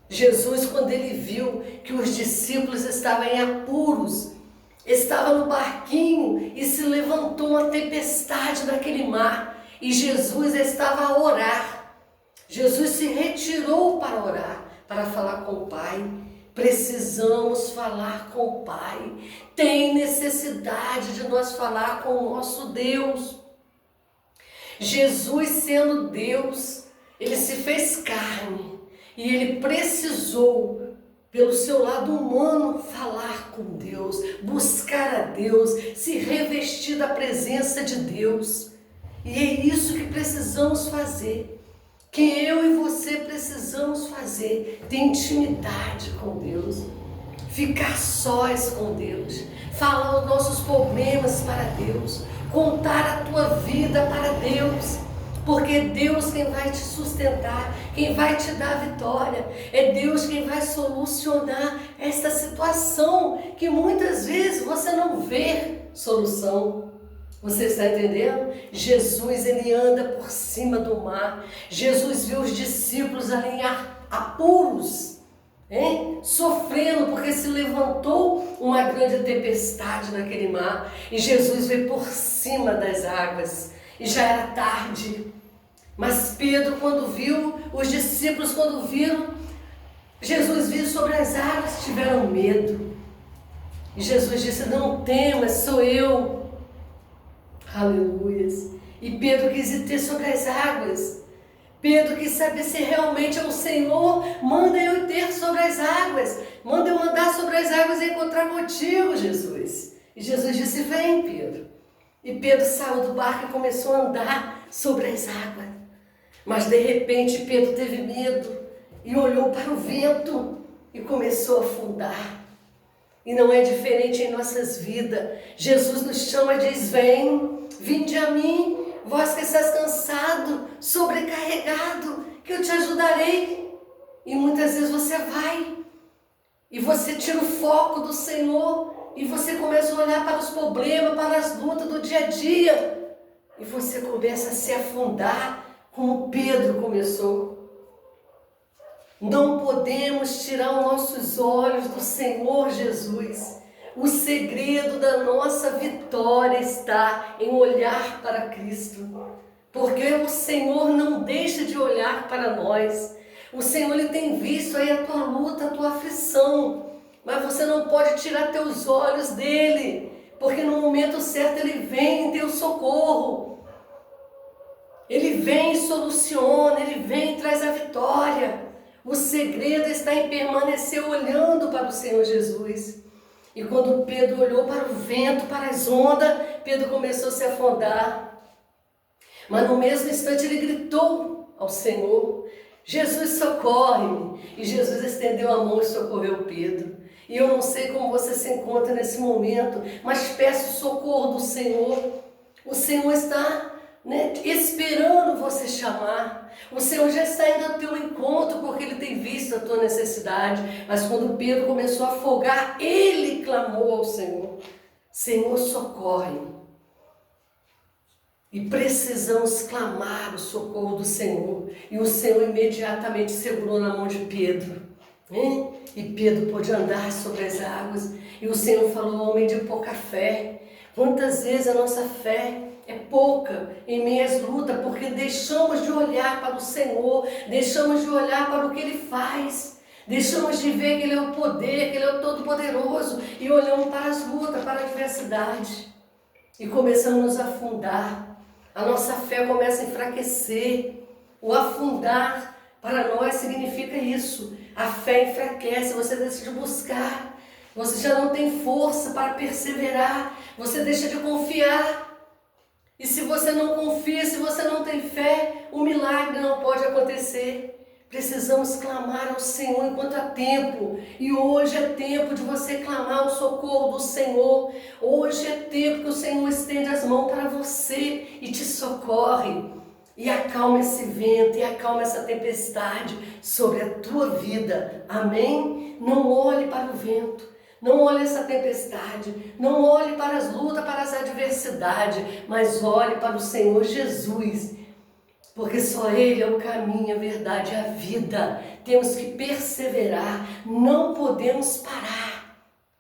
Jesus, quando ele viu que os discípulos estavam em apuros, estava no barquinho e se levantou uma tempestade naquele mar e Jesus estava a orar. Jesus se retirou para orar, para falar com o Pai. Precisamos falar com o Pai. Tem necessidade de nós falar com o nosso Deus. Jesus, sendo Deus, ele se fez carne e ele precisou, pelo seu lado humano, falar com Deus, buscar a Deus, se revestir da presença de Deus. E é isso que precisamos fazer, que eu e você precisamos fazer, ter intimidade com Deus, ficar sós com Deus, falar os nossos problemas para Deus, contar a tua vida para Deus, porque é Deus quem vai te sustentar, quem vai te dar a vitória, é Deus quem vai solucionar esta situação que muitas vezes você não vê solução. Você está entendendo? Jesus, ele anda por cima do mar. Jesus viu os discípulos ali em apuros, sofrendo porque se levantou uma grande tempestade naquele mar e Jesus veio por cima das águas e já era tarde. Mas Pedro, quando viu, os discípulos quando viram Jesus vir sobre as águas, tiveram medo. E Jesus disse: não temas, sou eu. Aleluias. E Pedro quis ir ter sobre as águas. Pedro quis saber se realmente é o Senhor. Manda eu ter sobre as águas. Manda eu andar sobre as águas e encontrar contigo, Jesus. E Jesus disse: vem, Pedro. E Pedro saiu do barco e começou a andar sobre as águas. Mas de repente Pedro teve medo e olhou para o vento e começou a afundar. E não é diferente em nossas vidas. Jesus nos chama e diz: vem, vinde a mim, vós que estás cansado, sobrecarregado, que eu te ajudarei. E muitas vezes você vai e você tira o foco do Senhor e você começa a olhar para os problemas, para as lutas do dia a dia e você começa a se afundar como Pedro começou. Não podemos tirar os nossos olhos do Senhor Jesus. O segredo da nossa vitória está em olhar para Cristo. Porque o Senhor não deixa de olhar para nós. O Senhor, ele tem visto aí a tua luta, a tua aflição. Mas você não pode tirar teus olhos dele. Porque no momento certo ele vem em teu socorro. Ele vem e soluciona, ele vem e traz a vitória. O segredo está em permanecer olhando para o Senhor Jesus. E quando Pedro olhou para o vento, para as ondas, Pedro começou a se afundar. Mas no mesmo instante ele gritou ao Senhor: Jesus, socorre-me. E Jesus estendeu a mão e socorreu Pedro. E eu não sei como você se encontra nesse momento, mas peço o socorro do Senhor. O Senhor está esperando você chamar. O Senhor já está indo ao teu encontro porque ele tem visto a tua necessidade. Mas quando Pedro começou a afogar, ele clamou ao Senhor: Senhor, socorre-me. E precisamos clamar o socorro do Senhor. E o Senhor imediatamente segurou na mão de Pedro, e Pedro pôde andar sobre as águas. E o Senhor falou: homem de pouca fé. Quantas vezes a nossa fé é pouca em meio às lutas, porque deixamos de olhar para o Senhor, deixamos de olhar para o que Ele faz, deixamos de ver que Ele é o poder, que Ele é o Todo-Poderoso, e olhamos para as lutas, para a adversidade, e começamos a nos afundar. A nossa fé começa a enfraquecer. O afundar para nós significa isso. A fé enfraquece, você deixa de buscar, você já não tem força para perseverar, você deixa de confiar. E se você não confia, se você não tem fé, o milagre não pode acontecer. Precisamos clamar ao Senhor enquanto há tempo. E hoje é tempo de você clamar o socorro do Senhor. Hoje é tempo que o Senhor estende as mãos para você e te socorre. E acalma esse vento, e acalma essa tempestade sobre a tua vida. Amém? Não olhe para o vento. Não olhe essa tempestade, não olhe para as lutas, para as adversidades, mas olhe para o Senhor Jesus, porque só Ele é o caminho, a verdade e a vida. temos que perseverar, não podemos parar.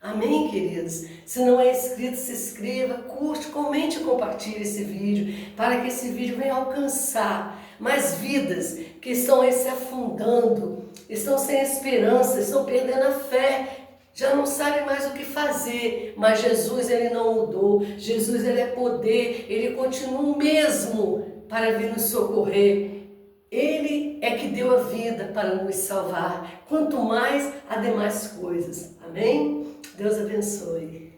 Amém, queridos? Se não é inscrito, se inscreva, curte, comente e compartilhe esse vídeo, para que esse vídeo venha alcançar mais vidas que estão aí se afundando, estão sem esperança, estão perdendo a fé, já não sabem mais o que fazer, mas Jesus, Ele não mudou. Jesus, Ele é poder, Ele continua o mesmo para vir nos socorrer. Ele é que deu a vida para nos salvar, quanto mais as demais coisas. Amém? Deus abençoe.